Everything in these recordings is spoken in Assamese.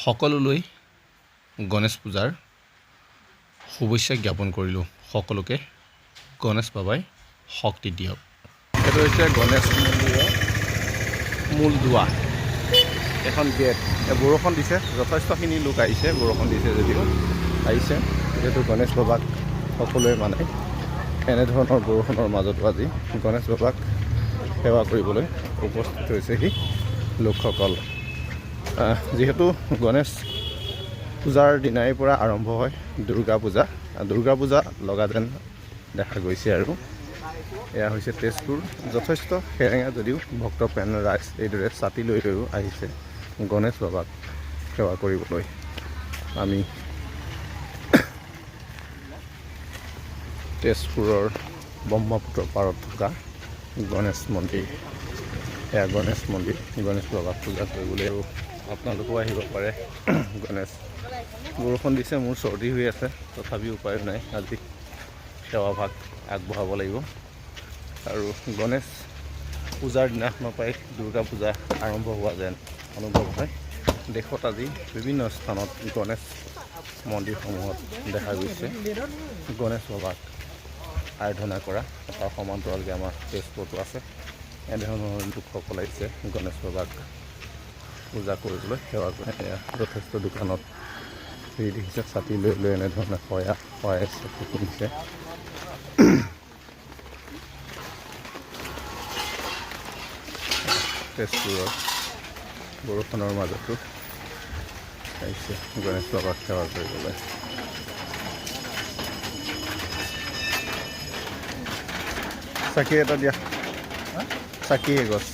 সকলোলৈ গণেশ পূজাৰ শুভেচ্ছা জ্ঞাপন কৰিলোঁ। সকলোকে গণেশ বাবাই শক্তি দিয়ক। এইটো হৈছে গণেশ মন্দিৰৰ মূল দুৱাৰ, এখন গেট। বৰষুণ দিছে, যথেষ্টখিনি লোক আহিছে, বৰষুণ দিছে যদিও আহিছে, যিহেতু গণেশ বাবাক সকলোৱে মানে। এনেধৰণৰ বৰষুণৰ মাজতো আজি গণেশ বাবাক সেৱা কৰিবলৈ উপস্থিত হৈছেহি লোকসকল। যিহেতু গণেশ পূজাৰ দিনাৰ পৰা আৰম্ভ হয় দুৰ্গা পূজা লগা যেন দেখা গৈছে। আৰু এয়া হৈছে তেজপুৰ। যথেষ্ট সেৰেঙা যদিও ভক্তপ্ৰাণ ৰাইজ এইদৰে ছাতি লৈ লৈও আহিছে গণেশ বাবাক সেৱা কৰিবলৈ। আমি তেজপুৰৰ ব্ৰহ্মপুত্ৰ পাৰত থকা গণেশ মন্দিৰ, এয়া গণেশ মন্দিৰ। গণেশ বাবাক পূজা কৰিবলৈও আপোনালোকেও আহিব পাৰে। বৰষুণ দিছে, মোৰ চৰ্দি হৈ আছে, তথাপিও উপায় নাই, আজি সেৱাভাগ আগবঢ়াব লাগিব। আৰু গণেশ পূজাৰ দিনাখনৰ পৰাই দুৰ্গা পূজা আৰম্ভ হোৱা যেন অনুভৱ হয়। দেশত আজি বিভিন্ন স্থানত গণেশ মন্দিৰসমূহত দেখা গৈছে গণেশ বাবাক আৰাধনা কৰা। তাৰ সমান্তৰালকৈ আমাৰ তেজপুৰতো আছে। এনেধৰণৰ লোকসকল আহিছে গণেশ বাবাক পূজা কৰিবলৈ, সেৱা কৰে। যথেষ্ট দোকানত হেৰি দেখিছে, ছাতি লৈ লৈ এনেধৰণে সহায় ছাতি কিনিছে। তেজপুৰৰ বৰষুণৰ মাজতো আহিছে গণেশ বাবাক সেৱা কৰিবলৈ। চাকি এটা দিয়া, চাকি এগছ।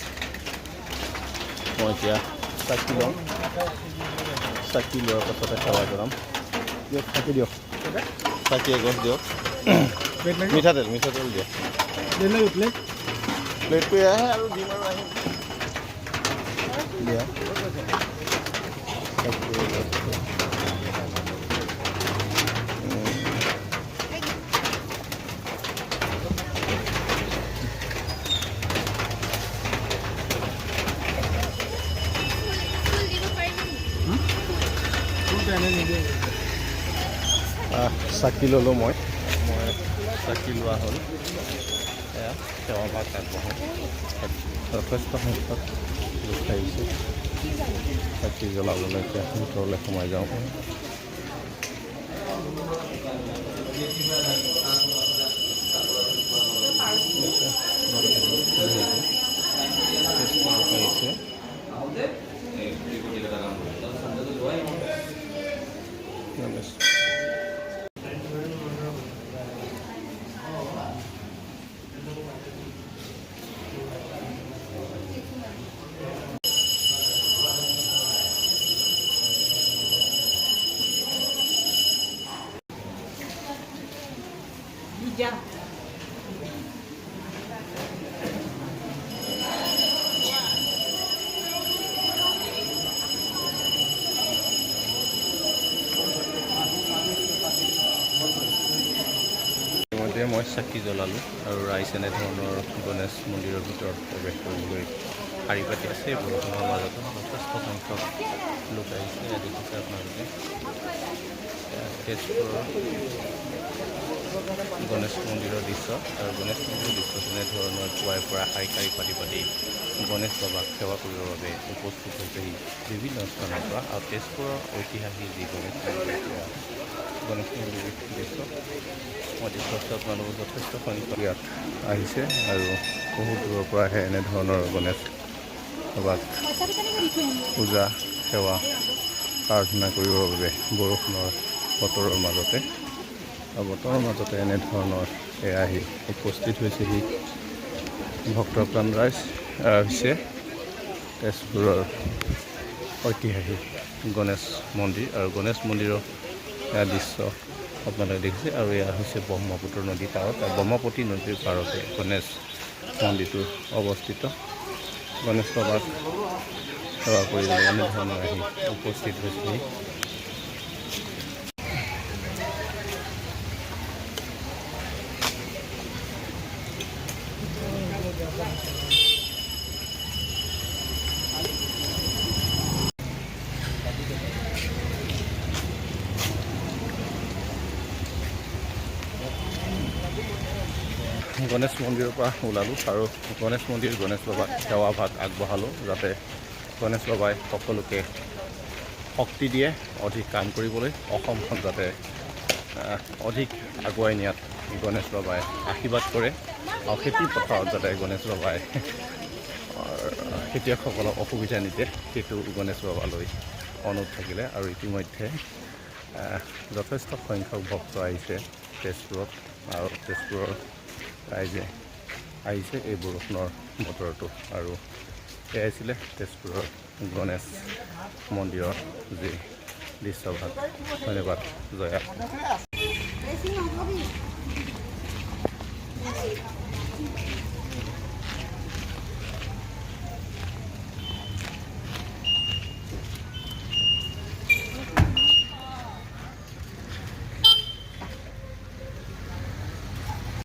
মই এতিয়া চাকি লওঁ, চাকি লোৱাৰ পাছতে সেৱা কৰাম। দিয়ক, চাকি দিয়ক, চাকি এগছ দিয়ক। মিঠাতেল দিয়ক। প্লেটটো আহে আৰু দিম আৰু আহিম দিয়া। চাকি ল'লোঁ, মই চাকি লোৱা হ'ল। এয়া সেৱাভাগ আগবঢ়াওঁ। যথেষ্ট সংখ্যক লোক আহিছে চাকি জ্বলাবলৈ। এতিয়া ভিতৰলৈ সোমাই যাওঁ। আহিছে মই চাকি জ্বলালোঁ আৰু ৰাইজ এনেধৰণৰ গণেশ মন্দিৰৰ ভিতৰত প্ৰৱেশ কৰিবলৈ শাৰী পাতি আছে। বৰষুণৰ মাজতো যথেষ্ট সংখ্যক লোক আহিছে। দেখিছে আপোনালোকে তেজপুৰৰ গণেশ মন্দিৰৰ দৃশ্য। আৰু গণেশ মন্দিৰৰ দৃশ্য তেনেধৰণৰ পুৱাই পৰা শাৰী পাতি গণেশ বাবাক সেৱা কৰিবৰ বাবে উপস্থিত হৈছেহি বিভিন্ন স্থানৰ পৰা। আৰু তেজপুৰৰ ঐতিহাসিক যি গণেশ মন্দিৰ দৃশ্য মই দেখুৱাইছোঁ আপোনালোকক। যথেষ্ট সংখ্যক ইয়াত আহিছে আৰু বহুত দূৰৰ পৰা আহে এনেধৰণৰ গণেশ বাবাক পূজা সেৱা প্ৰাৰ্থনা কৰিবৰ বাবে। বৰষুণৰ বতৰৰ মাজতে এনেধৰণৰ আহি উপস্থিত হৈছেহি ভক্তপ্ৰাণ ৰাইজ। হৈছে তেজপুৰৰ ঐতিহাসিক গণেশ মন্দিৰ। আৰু গণেশ মন্দিৰৰ দৃশ্য আপোনালোকে দেখিছে। আৰু এয়া হৈছে ব্ৰহ্মপুত্ৰ নদীৰ পাৰত, ব্ৰহ্মপুত্ৰী নদীৰ পাৰতে গণেশ মন্দিৰটো অৱস্থিত। গণেশ বাবাক সেৱা কৰিবলৈ এনেধৰণৰ আহি উপস্থিত হৈছেহি। গণেশ মন্দিৰৰ পৰা ওলালোঁ আৰু গণেশ মন্দিৰ গণেশ বাবাক সেৱা ভাগ আগবঢ়ালোঁ, যাতে গণেশ বাবাই সকলোকে শক্তি দিয়ে অধিক কাম কৰিবলৈ, অসমখন যাতে অধিক আগুৱাই নিয়াত গণেশ বাবাই আশীৰ্বাদ কৰে আৰু খেতি পথাৰত যাতে গণেশ বাবাই খেতিয়কসকলক অসুবিধা নিদিয়ে, সেইটো গণেশ বাবালৈ অনুৰোধ থাকিলে। আৰু ইতিমধ্যে যথেষ্ট সংখ্যক ভক্ত আহিছে তেজপুৰত, আৰু তেজপুৰৰ ৰাইজে আহিছে এই বৰষুণৰ বতৰটো। আৰু এয়াই আছিলে তেজপুৰৰ গণেশ মন্দিৰৰ যি দৃশ্যভাগ। ধন্যবাদ। জয়া।